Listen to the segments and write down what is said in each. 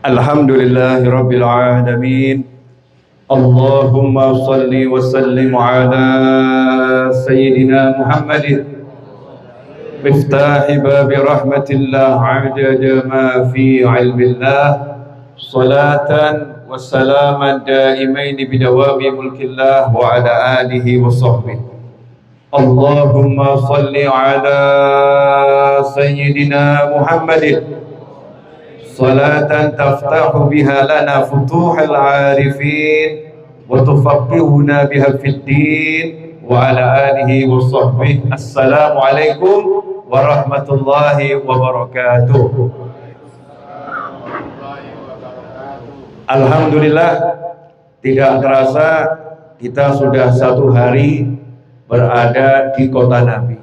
Alhamdulillahi Rabbil Alamin. Allahumma salli wa sallim ala Sayyidina Muhammadin miftahi babi rahmatillah adada ma fi ilmillah, salatan wa salaman daimaini bidawami mulkillah wa ala alihi wa sahbihi. Allahumma salli ala Sayyidina Muhammadin salatan taftahu biha lana futuhal arifin wa tufaqqihuna biha fid din wa ala alihi wa sahbihi. Assalamu alaikum warahmatullahi wabarakatuh. Alhamdulillah, tidak terasa kita sudah 1 hari berada di kota Nabi,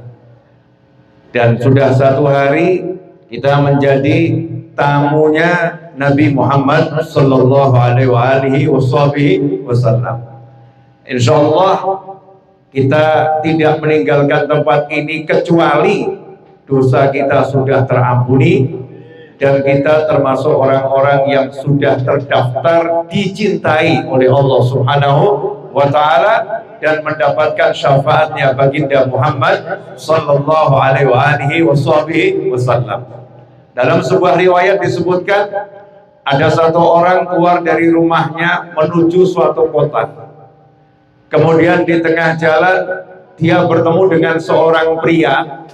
dan sudah 1 hari kita menjadi tamunya Nabi Muhammad sallallahu alaihi wasallam. Insyaallah kita tidak meninggalkan tempat ini kecuali dosa kita sudah terampuni dan kita termasuk orang-orang yang sudah terdaftar dicintai oleh Allah Subhanahu wa taala dan mendapatkan syafaatnya baginda Muhammad sallallahu alaihi wasallam. Dalam sebuah riwayat disebutkan ada 1 orang keluar dari rumahnya menuju suatu kota. Kemudian di tengah jalan dia bertemu dengan seorang pria,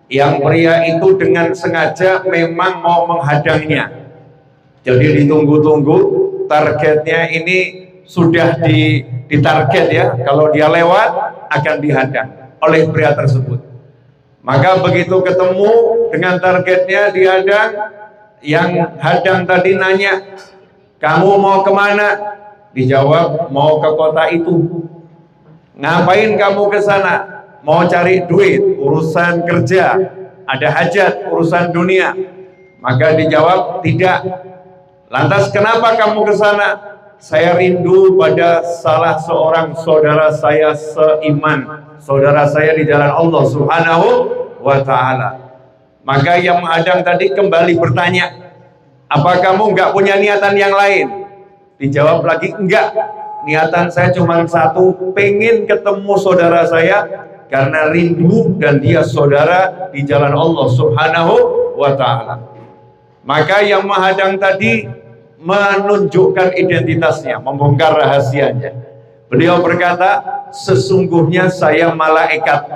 yang pria itu dengan sengaja memang mau menghadangnya. Jadi ditunggu-tunggu, targetnya ini sudah ditarget ya, kalau dia lewat akan dihadang oleh pria tersebut. Maka begitu ketemu dengan targetnya dihadang, yang hadang tadi nanya, kamu mau kemana? Dijawab, mau ke kota itu. Ngapain kamu ke sana? Mau cari duit, urusan kerja, ada hajat, urusan dunia. Maka dijawab, tidak. Lantas kenapa kamu ke sana? Saya rindu pada salah seorang saudara saya seiman, saudara saya di jalan Allah Subhanahu wa ta'ala. Maka yang menghadang tadi kembali bertanya, apa kamu enggak punya niatan yang lain? Dijawab lagi, enggak, niatan saya cuma 1, pengen ketemu saudara saya karena rindu dan dia saudara di jalan Allah Subhanahu wa ta'ala. Maka yang menghadang tadi menunjukkan identitasnya, membongkar rahasianya. Beliau berkata, sesungguhnya saya malaikat.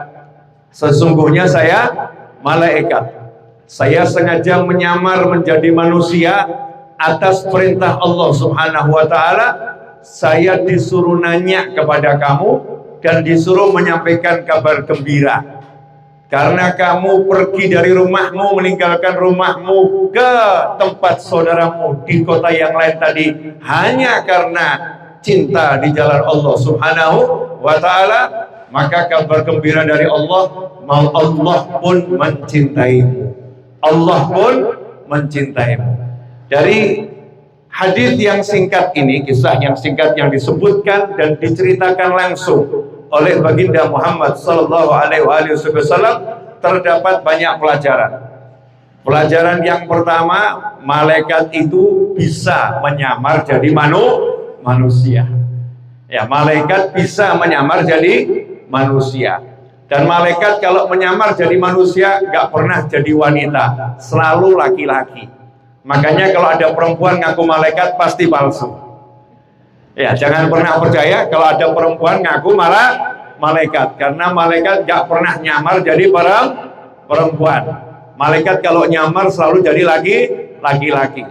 Sesungguhnya saya malaikat. Saya sengaja menyamar menjadi manusia atas perintah Allah Subhanahu wa ta'ala. Saya disuruh nanya kepada kamu dan disuruh menyampaikan kabar gembira. Karena kamu pergi dari rumahmu, meninggalkan rumahmu ke tempat saudaramu di kota yang lain tadi hanya karena cinta di jalan Allah Subhanahu wa ta'ala, maka kabar gembira dari Allah, Allah pun mencintaimu. Allah pun mencintaimu. Dari hadis yang singkat ini, kisah yang singkat yang disebutkan dan diceritakan langsung oleh baginda Muhammad sallallahu alaihi wasallam, terdapat banyak pelajaran. Pelajaran yang pertama, malaikat itu bisa menyamar jadi manusia. Ya, malaikat bisa menyamar jadi manusia. Dan malaikat kalau menyamar jadi manusia gak pernah jadi wanita, selalu laki-laki. Makanya kalau ada perempuan ngaku malaikat pasti palsu. Ya, jangan pernah percaya kalau ada perempuan ngaku malah malaikat, karena malaikat gak pernah nyamar jadi perempuan. Malaikat kalau nyamar selalu jadi laki-laki.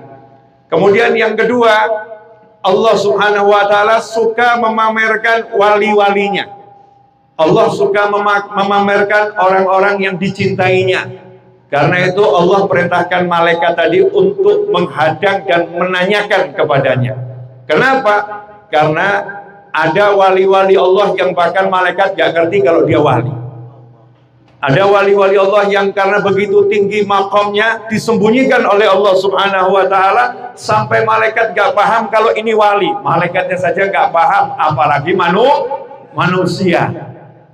Kemudian yang kedua, Allah Subhanahu wa ta'ala suka memamerkan wali-walinya. Allah suka memamerkan orang-orang yang dicintainya. Karena itu Allah perintahkan malaikat tadi untuk menghadang dan menanyakan kepadanya. Kenapa? Karena ada wali-wali Allah yang bahkan malaikat gak ngerti kalau dia wali. Ada wali-wali Allah yang karena begitu tinggi makamnya disembunyikan oleh Allah Subhanahu wa ta'ala sampai malaikat gak paham kalau ini wali. Malaikatnya saja gak paham, apalagi manusia.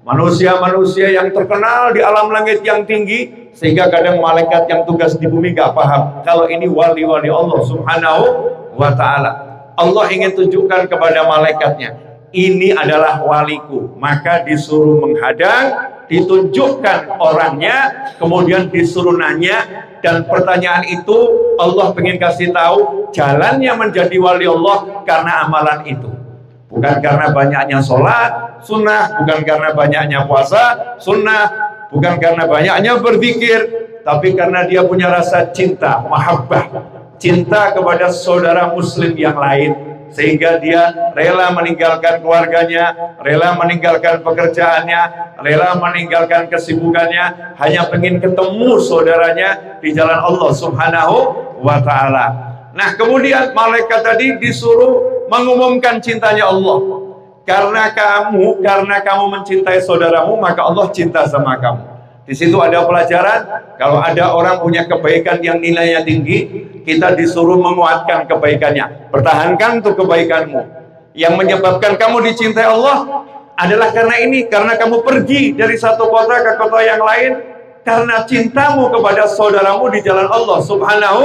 Manusia-manusia yang terkenal di alam langit yang tinggi Sehingga kadang malaikat yang tugas di bumi gak paham kalau ini wali-wali Allah subhanahu wa ta'ala. Allah ingin tunjukkan kepada malaikatnya, ini adalah waliku, maka disuruh menghadang, ditunjukkan orangnya, kemudian disuruh nanya, dan pertanyaan itu Allah ingin kasih tahu jalannya menjadi wali Allah karena amalan itu. Bukan karena banyaknya sholat sunnah, bukan karena banyaknya puasa sunnah, bukan karena banyaknya berzikir, tapi karena dia punya rasa cinta, mahabbah, cinta kepada saudara muslim yang lain, sehingga dia rela meninggalkan keluarganya, rela meninggalkan pekerjaannya, rela meninggalkan kesibukannya, hanya pengen ketemu saudaranya di jalan Allah subhanahu wa ta'ala. Nah, kemudian malaikat tadi disuruh mengumumkan cintanya Allah. Karena kamu mencintai saudaramu, maka Allah cinta sama kamu. Di situ ada pelajaran, kalau ada orang punya kebaikan yang nilainya tinggi, kita disuruh menguatkan kebaikannya. Pertahankan untuk kebaikanmu. Yang menyebabkan kamu dicintai Allah adalah karena kamu pergi dari satu kota ke kota yang lain, karena cintamu kepada saudaramu di jalan Allah subhanahu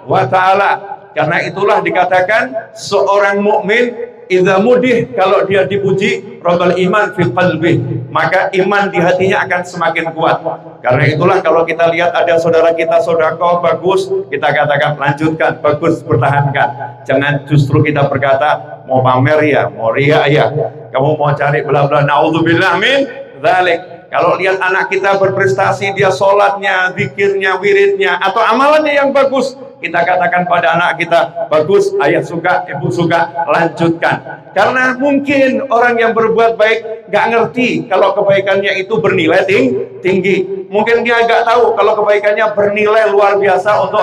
wa ta'ala. Karena itulah dikatakan seorang mukmin idza mudih, kalau dia dipuji, rabbal iman fi qalbi, maka iman di hatinya akan semakin kuat. Karena itulah kalau kita lihat ada saudara kita sedekah bagus, kita katakan lanjutkan, bagus, pertahankan. Jangan justru kita berkata mau pamer ya, mau riya ya, kamu mau cari bla bla, naudzubillah min dzalik. Kalau lihat anak kita berprestasi, dia sholatnya, zikirnya, wiridnya, atau amalannya yang bagus, kita katakan pada anak kita, bagus, ayah suka, ibu suka, lanjutkan. Karena mungkin orang yang berbuat baik gak ngerti kalau kebaikannya itu bernilai tinggi. Mungkin dia gak tahu kalau kebaikannya bernilai luar biasa untuk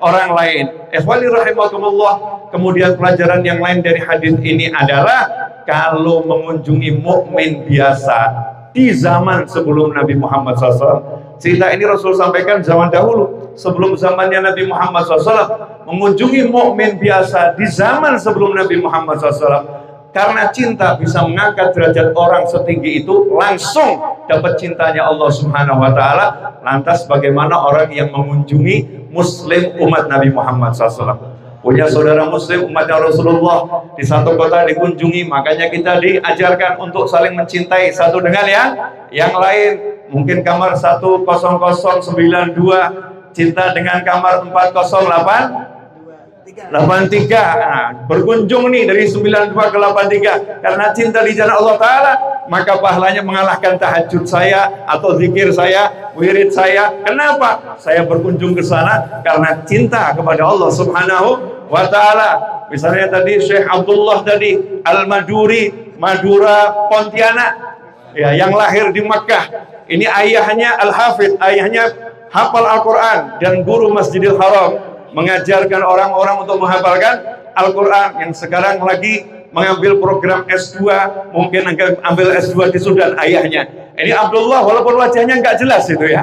orang lain. Ikhwani rahimakumullah. Kemudian pelajaran yang lain dari hadis ini adalah kalau mengunjungi mukmin biasa di zaman sebelum Nabi Muhammad SAW. Cerita ini Rasul sampaikan zaman dahulu, sebelum zamannya Nabi Muhammad SAW. Mengunjungi mukmin biasa di zaman sebelum Nabi Muhammad SAW, karena cinta bisa mengangkat derajat orang setinggi itu, langsung dapat cintanya Allah Subhanahu wa ta'ala. Lantas bagaimana orang yang mengunjungi muslim umat Nabi Muhammad SAW? Punya saudara muslim umatnya Rasulullah di satu kota dikunjungi, makanya kita diajarkan untuk saling mencintai satu dengan yang lain. Mungkin kamar 10092 cinta dengan kamar 40883. Nah, berkunjung nih dari 92 ke 83 karena cinta di jalan Allah Ta'ala, maka pahalanya mengalahkan tahajud saya atau zikir saya, wirid saya. Kenapa? Saya berkunjung ke sana karena cinta kepada Allah Subhanahu wa ta'ala. Misalnya tadi Syekh Abdullah tadi Al-Maduri, Madura, Pontianak, ya, yang lahir di Makkah. Ini ayahnya Al-Hafidh, ayahnya hafal Al-Quran dan guru Masjidil Haram, mengajarkan orang-orang untuk menghafalkan Al-Quran, yang sekarang lagi mengambil program S2, mungkin ambil S2 di Sudan, ayahnya. Ini Abdullah, walaupun wajahnya nggak jelas itu ya,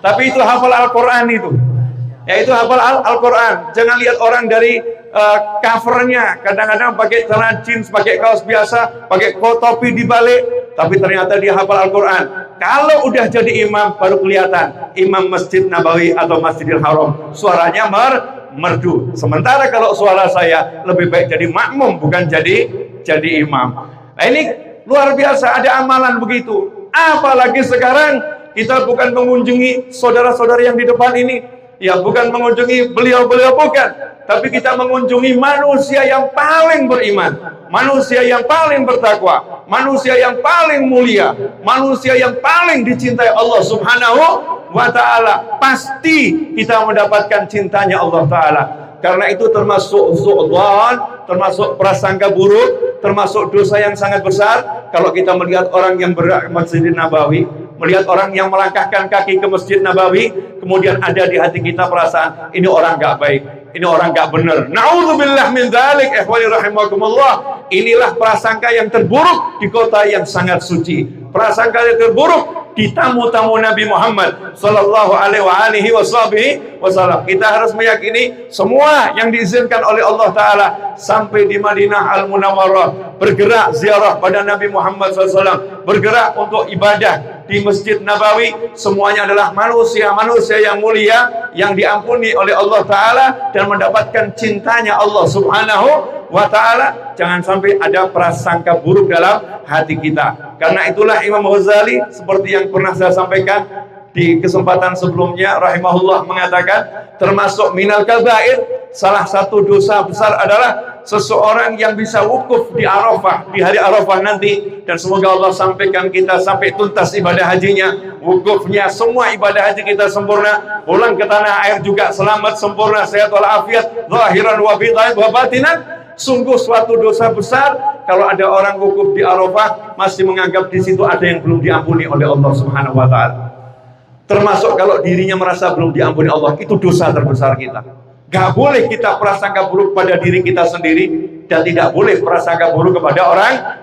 tapi itu hafal Al-Quran itu. Ya, itu hafal Al-Quran. Jangan lihat orang dari covernya, kadang-kadang pakai celana jeans, pakai kaos biasa, pakai topi dibalik, tapi ternyata dia hafal Al-Quran. Kalau udah jadi imam, baru kelihatan imam Masjid Nabawi atau Masjidil Haram, suaranya merdu. Sementara kalau suara saya lebih baik jadi makmum, bukan jadi imam. Nah, ini luar biasa, ada amalan begitu. Apalagi sekarang kita bukan mengunjungi saudara-saudara yang di depan ini, ya, bukan mengunjungi beliau-beliau, bukan, tapi kita mengunjungi manusia yang paling beriman, manusia yang paling bertakwa, manusia yang paling mulia, manusia yang paling dicintai Allah Subhanahu wa ta'ala. Pasti kita mendapatkan cintanya Allah Ta'ala. Karena itu termasuk zu'dhan, termasuk prasangka buruk, termasuk dosa yang sangat besar kalau kita melihat orang yang berada di Masjid Nabawi, melihat orang yang melangkahkan kaki ke Masjid Nabawi, kemudian ada di hati kita perasaan ini orang gak baik, ini orang gak benar. Na'udzubillah min dzalik, ikhwani rahimakumullah. Inilah prasangka yang terburuk di kota yang sangat suci. Prasangka yang terburuk di tamu-tamu Nabi Muhammad sallallahu alaihi wasallam. Kita harus meyakini semua yang diizinkan oleh Allah Ta'ala sampai di Madinah Al-Munawwarah, bergerak ziarah pada Nabi Muhammad SAW, bergerak untuk ibadah, di Masjid Nabawi, semuanya adalah manusia-manusia yang mulia, yang diampuni oleh Allah Ta'ala dan mendapatkan cintanya Allah Subhanahu wa Ta'ala. Jangan sampai ada prasangka buruk dalam hati kita. Karena itulah Imam Ghazali, seperti yang pernah saya sampaikan di kesempatan sebelumnya, rahimahullah, mengatakan termasuk minal kabair, salah satu dosa besar adalah seseorang yang bisa wukuf di Arafah, di hari Arafah nanti. Dan semoga Allah sampaikan kita sampai tuntas ibadah hajinya, wukufnya, semua ibadah haji kita sempurna, pulang ke tanah air juga selamat, sempurna, sehat walafiat, zahiran wa batinan. Sungguh suatu dosa besar kalau ada orang wukuf di Arafah masih menganggap di situ ada yang belum diampuni oleh Allah Subhanahu wa Ta'ala. Termasuk kalau dirinya merasa belum diampuni Allah, itu dosa terbesar kita. Gak boleh kita prasangka buruk pada diri kita sendiri, dan tidak boleh prasangka buruk kepada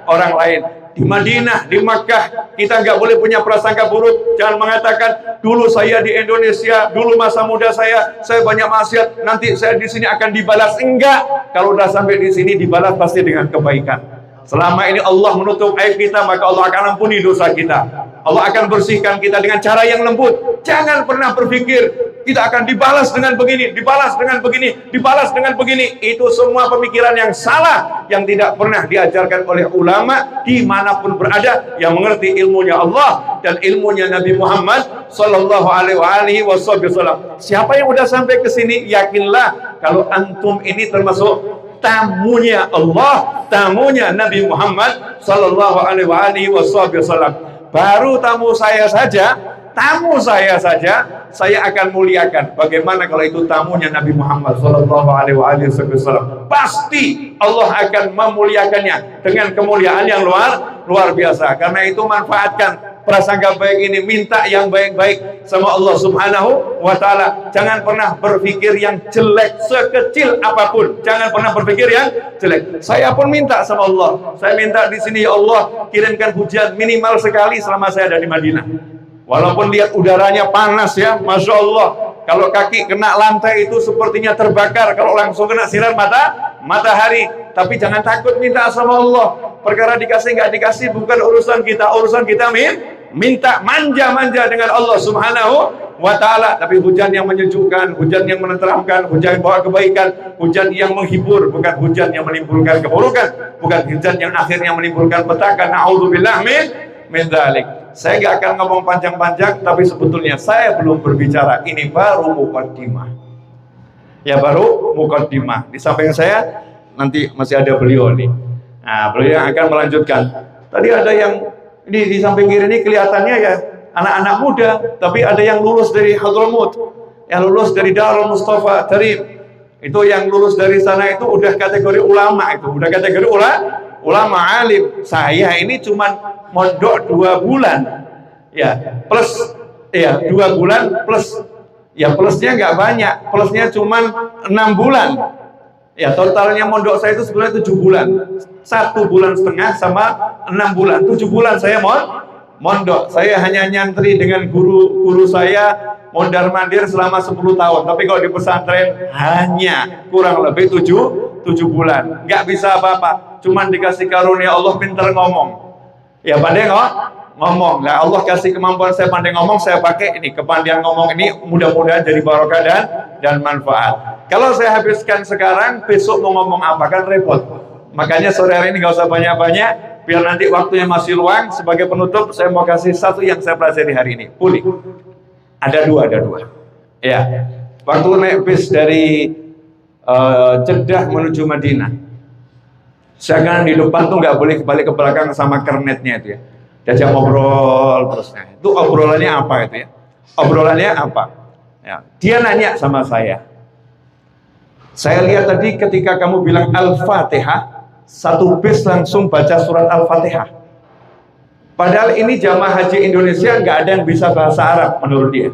orang lain. Di Madinah, di Makkah, kita gak boleh punya prasangka buruk. Jangan mengatakan dulu saya di Indonesia, dulu masa muda saya banyak maksiat, nanti saya di sini akan dibalas. Enggak, kalau udah sampai di sini dibalas pasti dengan kebaikan. Selama ini Allah menutup aib kita, maka Allah akan ampuni dosa kita. Allah akan bersihkan kita dengan cara yang lembut. Jangan pernah berpikir kita akan dibalas dengan begini, dibalas dengan begini, dibalas dengan begini. Itu semua pemikiran yang salah, yang tidak pernah diajarkan oleh ulama dimanapun berada, yang mengerti ilmunya Allah dan ilmunya Nabi Muhammad Sallallahu Alaihi Wasallam. Siapa yang udah sampai ke sini, yakinlah kalau antum ini termasuk tamunya Allah, tamunya Nabi Muhammad Sallallahu Alaihi Wasallam. Baru tamu saya saja, saya akan muliakan. Bagaimana kalau itu tamunya Nabi Muhammad Sallallahu Alaihi Wasallam? Pasti Allah akan memuliakannya dengan kemuliaan yang luar biasa. Karena itu manfaatkan prasangka baik ini, minta yang baik-baik sama Allah Subhanahu wa Ta'ala. Jangan pernah berpikir yang jelek sekecil apapun. Jangan pernah berpikir yang jelek. Saya pun minta sama Allah. Saya minta di sini, ya Allah, kirimkan hujan minimal sekali selama saya ada di Madinah. Walaupun lihat udaranya panas ya, Masya Allah. Kalau kaki kena lantai itu sepertinya terbakar. Kalau langsung kena sinar matahari. Tapi jangan takut minta sama Allah. Perkara dikasih nggak dikasih bukan urusan kita. Urusan kita minta manja-manja dengan Allah Subhanahu wa Ta'ala. Tapi hujan yang menyejukkan, hujan yang menenteramkan, hujan yang bawa kebaikan, hujan yang menghibur, bukan hujan yang menimbulkan keburukan, bukan hujan yang akhirnya menimbulkan petaka. Na'udzubillah min dzalik. Saya nggak akan ngomong panjang-panjang, tapi sebetulnya saya belum berbicara. Ini baru mukaddimah. Ya, baru mukaddimah. Di samping saya nanti masih ada beliau nih. Nah, beliau yang akan melanjutkan. Tadi ada yang di samping kiri ini kelihatannya ya anak-anak muda, tapi ada yang lulus dari Hadramut, yang lulus dari Darul Mustafa, dari itu yang lulus dari sana itu udah kategori ulama, itu udah kategori ulama alim. Saya ini cuman mondok 2 bulan ya, plus ya 2 bulan plus ya, plusnya nggak banyak, plusnya cuman 6 bulan ya. Totalnya mondok saya itu sebenarnya 7 bulan, 1,5 bulan sama 6 bulan, 7 bulan saya mondok. Saya hanya nyantri dengan guru saya mondar mandir selama 10 tahun. Tapi kalau di pesantren hanya kurang lebih 7 bulan. Nggak bisa apa-apa, cuman dikasih karunia Allah pintar ngomong. Ya, pandai ngomong. Nah, Allah kasih kemampuan saya pandai ngomong, saya pakai ini kepandian ngomong ini, mudah-mudahan jadi barokah dan manfaat. Kalau saya habiskan sekarang, besok mau ngomong apa kan repot. Makanya sore hari ini nggak usah banyak-banyak, biar nanti waktunya masih luang. Sebagai penutup, saya mau kasih satu yang saya pelajari hari ini. Pulih. Ada dua. Ya, waktu naik bis dari Jeddah menuju Madinah. Saya kan di depan tuh nggak boleh balik ke belakang sama kernetnya itu ya. Diajak ngobrol terusnya. Itu obrolannya apa itu ya? Obrolannya apa? Ya, dia nanya sama saya. Saya lihat tadi ketika kamu bilang Al-Fatihah, satu bis langsung baca surat Al-Fatihah. Padahal ini jamaah haji Indonesia nggak ada yang bisa bahasa Arab menurut dia.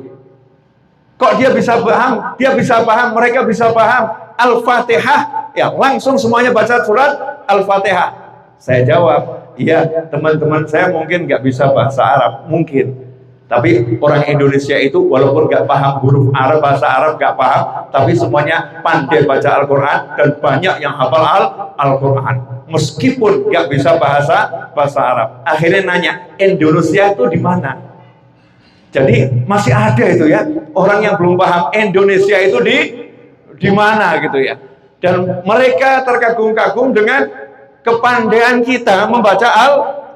Kok dia bisa paham? Dia bisa paham, mereka bisa paham. Al-Fatihah, ya langsung semuanya baca surat Al-Fatihah. Saya jawab, iya teman-teman saya mungkin nggak bisa bahasa Arab, mungkin. Tapi orang Indonesia itu walaupun nggak paham huruf Arab, bahasa Arab nggak paham, tapi semuanya pandai baca Al-Quran dan banyak yang hafal Al-Quran. Meskipun nggak bisa bahasa Arab. Akhirnya nanya, Indonesia itu di mana? Jadi masih ada itu ya orang yang belum paham Indonesia itu di mana gitu ya. Dan mereka terkagum-kagum dengan kepandaian kita membaca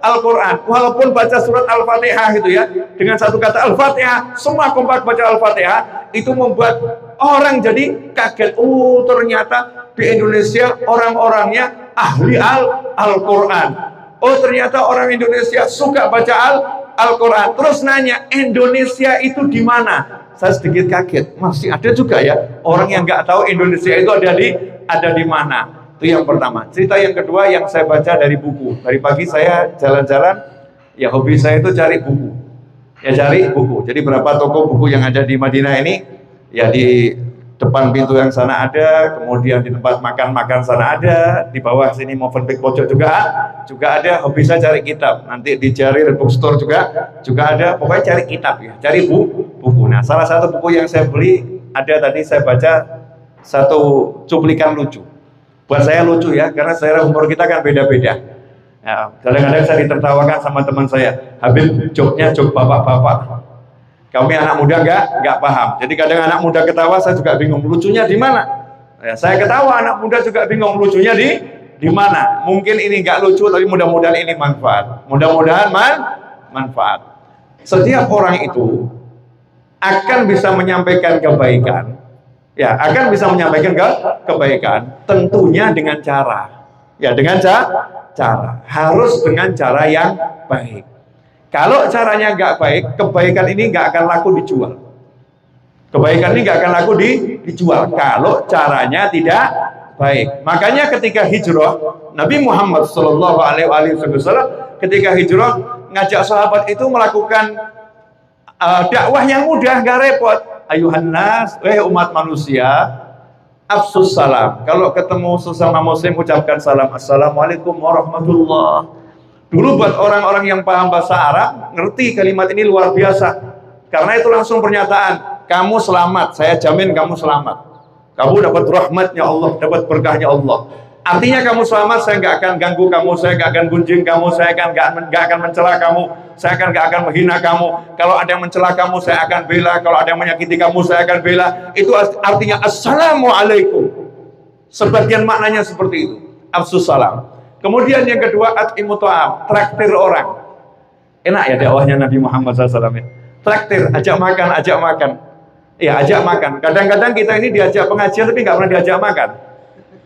Al-Quran. Walaupun baca surat Al-Fatihah gitu ya, dengan satu kata Al-Fatihah, semua kompak baca Al-Fatihah, itu membuat orang jadi kaget. Oh, ternyata di Indonesia orang-orangnya ahli Al-Quran. Oh, ternyata orang Indonesia suka baca Al-Quran. Terus nanya, Indonesia itu di mana? Saya sedikit kaget. Masih ada juga ya orang yang nggak tahu Indonesia itu ada di mana. Itu yang pertama. Cerita yang kedua yang saya baca dari buku. Dari pagi saya jalan-jalan, ya hobi saya itu cari buku. Ya cari buku. Jadi berapa toko buku yang ada di Madinah ini, ya di depan pintu yang sana ada, kemudian di tempat makan-makan sana ada, di bawah sini Movenpick pojok juga ada. Hobi saya cari kitab. Nanti di Jarir Bookstore juga ada. Pokoknya cari kitab ya, cari buku. Nah, salah satu buku yang saya beli ada tadi saya baca satu cuplikan lucu. Buat saya lucu ya, karena selera humor kita kan beda-beda. Ya, kadang-kadang saya ditertawakan sama teman saya, Habib joknya jok bapak-bapak. Kami anak muda nggak paham. Jadi kadang anak muda ketawa, saya juga bingung lucunya di mana. Ya, saya ketawa, anak muda juga bingung lucunya di mana. Mungkin ini nggak lucu, tapi mudah-mudahan ini manfaat. Mudah-mudahan manfaat. Setiap orang itu akan bisa menyampaikan kebaikan. Ya, akan bisa menyampaikan kebaikan, tentunya dengan cara. Ya, dengan cara. Harus dengan cara yang baik. Kalau caranya nggak baik, kebaikan ini nggak akan laku dijual. Kebaikan ini nggak akan laku dijual kalau caranya tidak baik. Makanya ketika hijrah, Nabi Muhammad SAW ketika hijrah ngajak sahabat itu melakukan dakwah yang mudah, nggak repot. Ayuhan nas, umat manusia, afsus salam. Kalau ketemu sesama muslim ucapkan salam. Assalamualaikum warahmatullah. Dulu buat orang-orang yang paham bahasa Arab, ngerti kalimat ini luar biasa. Karena itu langsung pernyataan, kamu selamat, saya jamin kamu selamat. Kamu dapat rahmatnya Allah, dapat berkahnya Allah. Artinya kamu selamat, saya nggak akan ganggu kamu, saya nggak akan gunjing kamu, saya nggak akan mencela kamu, saya nggak akan menghina kamu. Kalau ada yang mencela kamu, saya akan bela. Kalau ada yang menyakiti kamu, saya akan bela. Itu artinya assalamualaikum. Sebagian maknanya seperti itu. Afsus salam. Kemudian yang kedua, at'imu ta'am, traktir orang. Enak ya dakwahnya Nabi Muhammad SAW. Traktir, ajak makan. Ya, ajak makan. Kadang-kadang kita ini diajak pengajian tapi nggak pernah diajak makan.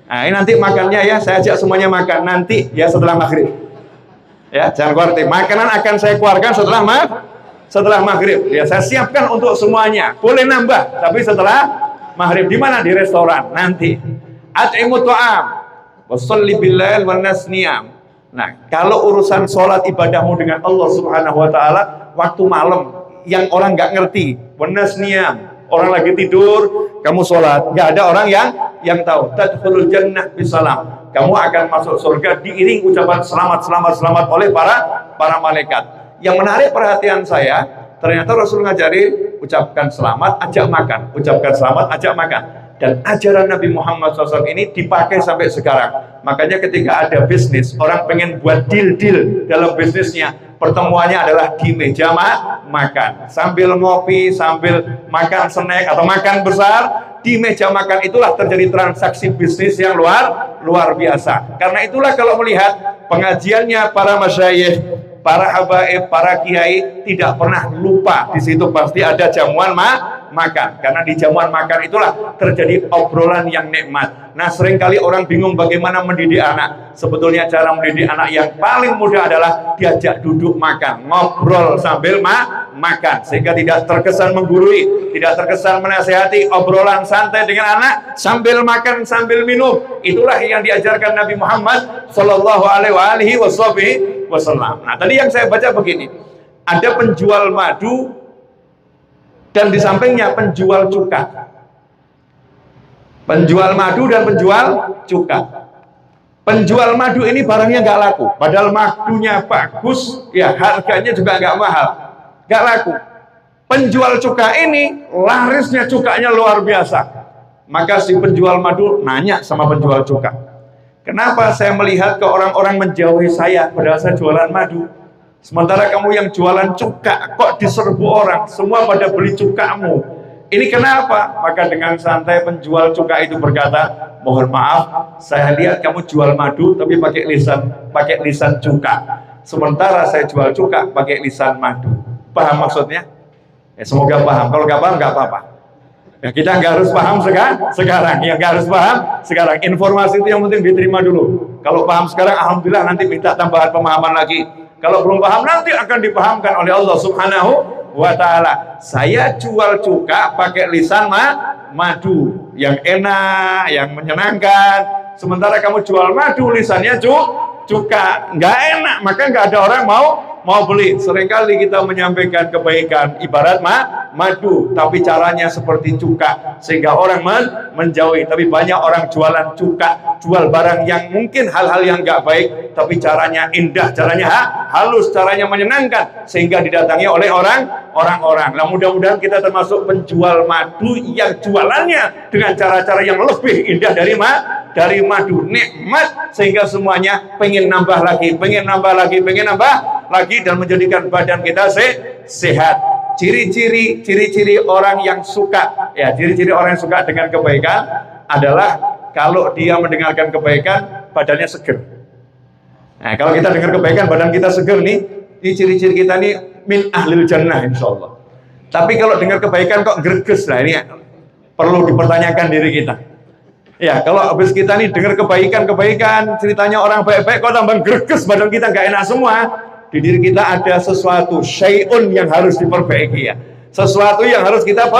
Nah, ini nanti makannya ya, saya ajak semuanya makan nanti ya setelah maghrib. Ya, jangan khawatir. Makanan akan saya keluarkan setelah maghrib. Ya, saya siapkan untuk semuanya. Boleh nambah, tapi setelah maghrib. Di mana? Di restoran nanti. At'imu ta'am, washolli billail wan nas niyam. Nah, kalau urusan sholat ibadahmu dengan Allah Subhanahu wa taala waktu malam yang orang nggak ngerti, wan nas niyam. Orang lagi tidur, kamu sholat, nggak ada orang yang tahu. Tadkhulul jannah bisalam. Kamu akan masuk surga diiring ucapan selamat oleh para malaikat. Yang menarik perhatian saya, ternyata Rasul ngajari ucapkan selamat, ajak makan. Ucapkan selamat, ajak makan. Dan ajaran Nabi Muhammad SAW ini dipakai sampai sekarang. Makanya ketika ada bisnis, orang pengen buat deal dalam bisnisnya, pertemuannya adalah di meja makan. Sambil ngopi, sambil makan snack atau makan besar, di meja makan itulah terjadi transaksi bisnis yang luar biasa. Karena itulah kalau melihat pengajiannya para masyayikh, para habaib, para kiai tidak pernah lupa. Di situ pasti ada jamuan makan. Karena di jamuan makan itulah terjadi obrolan yang nikmat. Nah, seringkali orang bingung bagaimana mendidik anak. Sebetulnya cara mendidik anak yang paling mudah adalah diajak duduk makan, ngobrol sambil makan, sehingga tidak terkesan menggurui, tidak terkesan menasihati. Obrolan santai dengan anak sambil makan, sambil minum. Itulah yang diajarkan Nabi Muhammad Sallallahu Alaihi Wasallam. Nah, tadi yang saya baca begini, ada penjual madu dan di sampingnya penjual cuka. Penjual madu dan penjual cuka. Penjual madu ini barangnya nggak laku, padahal madunya bagus, ya harganya juga nggak mahal, nggak laku. Penjual cuka ini larisnya cukanya luar biasa. Maka si penjual madu nanya sama penjual cuka, kenapa saya melihat ke orang-orang menjauhi saya padahal saya jualan madu? Sementara kamu yang jualan cuka kok diserbu orang, semua pada beli cukamu. Ini kenapa? Maka dengan santai penjual cuka itu berkata, mohon maaf, saya lihat kamu jual madu tapi pakai lisan cuka. Sementara saya jual cuka pakai lisan madu. Paham maksudnya? Ya, semoga paham. Kalau nggak paham nggak apa-apa. Ya, kita nggak harus paham sekarang. Ya, nggak harus paham sekarang. Informasi itu yang penting diterima dulu. Kalau paham sekarang, alhamdulillah, nanti minta tambahan pemahaman lagi. Kalau belum paham, nanti akan dipahamkan oleh Allah Subhanahu wa Ta'ala. Saya jual cuka pakai lisan madu yang enak, yang menyenangkan. Sementara kamu jual madu lisannya cuka, nggak enak, maka nggak ada orang mau beli. Seringkali kita menyampaikan kebaikan ibarat madu, tapi caranya seperti cuka sehingga orang menjauhi. Tapi banyak orang jualan cuka, jual barang yang mungkin hal-hal yang nggak baik, tapi caranya indah, caranya halus, caranya menyenangkan sehingga didatangi oleh orang-orang. Nah, mudah-mudahan kita termasuk penjual madu yang jualannya dengan cara-cara yang lebih indah dari madu, nikmat sehingga semuanya pengen nambah lagi dan menjadikan badan kita sehat. Ciri-ciri orang yang suka, ya, ciri-ciri orang yang suka dengan kebaikan adalah kalau dia mendengarkan kebaikan badannya seger. Nah, kalau kita dengar kebaikan badan kita seger nih, ini ciri-ciri kita nih min ahlil jannah insyaallah. Tapi kalau dengar kebaikan kok greges, nah ini perlu dipertanyakan diri kita. Ya, kalau habis kita nih dengar kebaikan, ceritanya orang baik-baik, kok tambah greges, badan kita nggak enak semua. Di diri kita ada sesuatu, syai'un yang harus diperbaiki ya. Sesuatu yang harus kita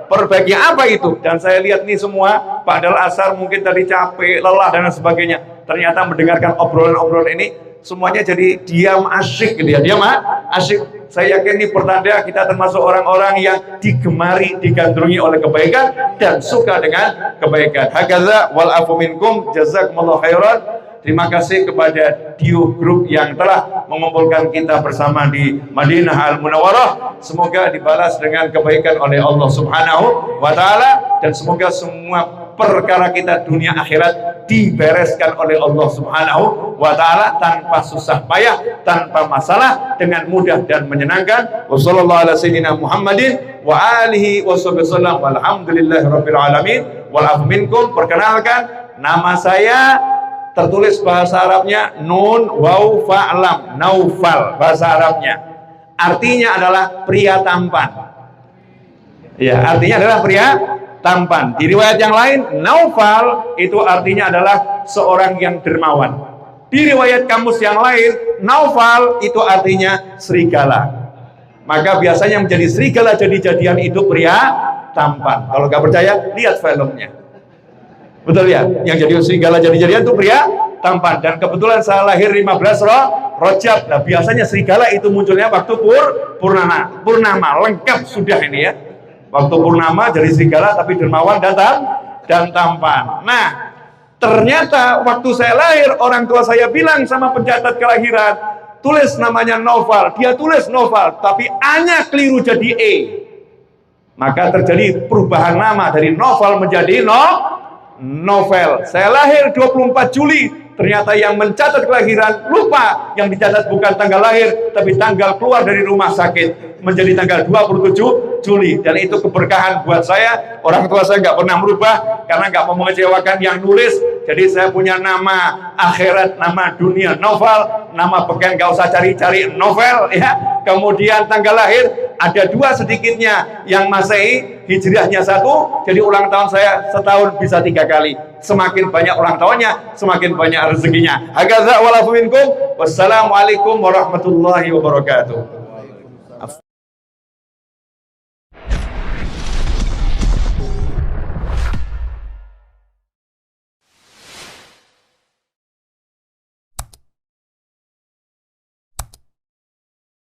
perbaiki. Apa itu? Dan saya lihat nih semua, padahal asar mungkin tadi capek, lelah dan sebagainya. Ternyata mendengarkan obrolan-obrolan ini, semuanya jadi diam asyik gitu ya. Diam asyik. Saya yakin ini pertanda kita termasuk orang-orang yang digemari, digandrungi oleh kebaikan dan suka dengan kebaikan. Hakadza wal afu minkum, jazakumullahu khairan. Terima kasih kepada Dio Group yang telah mengumpulkan kita bersama di Madinah Al-Munawwarah. Semoga dibalas dengan kebaikan oleh Allah Subhanahu wa Ta'ala, dan semoga semua perkara kita dunia akhirat dibereskan oleh Allah Subhanahu wa Ta'ala tanpa susah payah, tanpa masalah, dengan mudah dan menyenangkan. Wassallallahu ala sayyidina Muhammadin wa alihi wasallam walhamdulillahirabbil alamin. Wal afu minkum. Perkenalkan, nama saya tertulis bahasa Arabnya nun waw fa'lam, Naufal bahasa Arabnya. Artinya adalah pria tampan. Ya, artinya adalah pria tampan. Di riwayat yang lain, Naufal itu artinya adalah seorang yang dermawan. Di riwayat kamus yang lain, Naufal itu artinya serigala. Maka biasanya menjadi serigala jadi-jadian itu pria tampan. Kalau nggak percaya, lihat filmnya. Betul ya? Yang jadi serigala jadi-jadian itu pria tampan. Dan kebetulan saya lahir 15 Rajab. Nah, biasanya serigala itu munculnya waktu purnama. Lengkap sudah ini ya. Waktu purnama jadi serigala tapi dermawan dan tampan. Nah, ternyata waktu saya lahir, orang tua saya bilang sama pencatat kelahiran, tulis namanya Naufal. Dia tulis Naufal, tapi A-nya keliru jadi E. Maka terjadi perubahan nama dari Naufal menjadi Novel. Saya lahir 24 Juli, ternyata yang mencatat kelahiran lupa, yang dicatat bukan tanggal lahir tapi tanggal keluar dari rumah sakit, menjadi tanggal 27 Juli. Dan itu keberkahan buat saya. Orang tua saya nggak pernah merubah karena nggak mau mengecewakan yang nulis. Jadi saya punya nama akhirat, nama dunia Novel, nama beken nggak usah cari-cari Novel ya. Kemudian tanggal lahir ada 2 sedikitnya, yang Masehi Hijriahnya 1, jadi ulang tahun saya setahun bisa 3 kali. Semakin banyak ulang tahunnya, semakin banyak rezekinya. Hakadza wal afu minkum. Wassalamualaikum warahmatullahi wabarakatuh.